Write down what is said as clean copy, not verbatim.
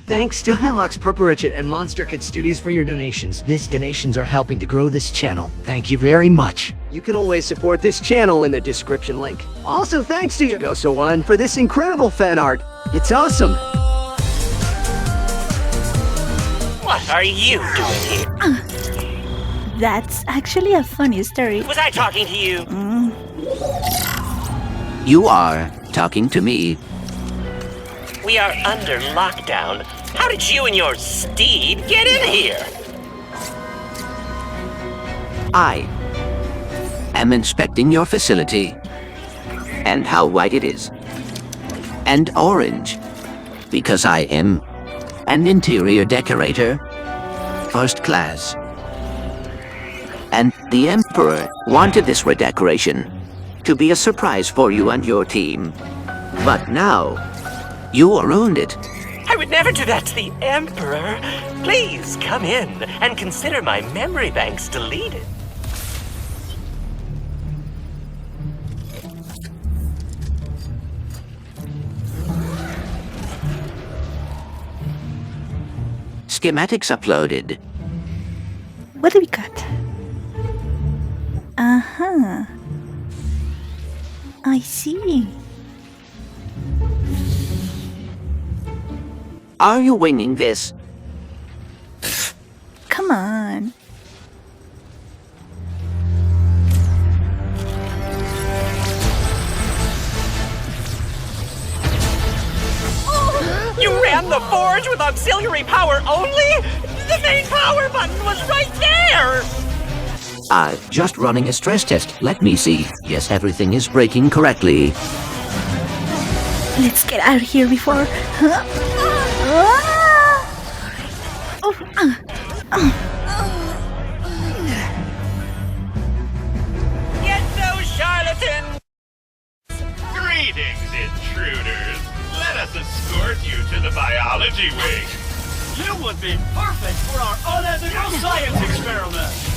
Thanks to Hilux, Ratchet, and Monster Kid Studios for your donations. These donations are helping to grow this channel. Thank you very much. You can always support this channel in the description link. Also, thanks to Yugoso1 for this incredible fan art. It's awesome. What are you doing here? That's actually a funny story. Was I talking to you? You are talking to me. We are under lockdown. How did you and your steed get in here? I am inspecting your facility and how white it is. And orange, because I am an interior decorator, first class. And the Emperor wanted this redecoration to be a surprise for you and your team. But now, you ruined it. I would never do that to the Emperor. Please come in and consider my memory banks deleted. Schematics uploaded. What do we got? Uh-huh. I see. Are you winging this? Come on. You ran the forge with auxiliary power only? The main power button was right there! Just running a stress test. Let me see. Yes, everything is breaking correctly. Let's get out of here before... Huh? Get those charlatans! Greetings, intruders. Let us escort you to the biology wing. You would be perfect for our unethical science experiment!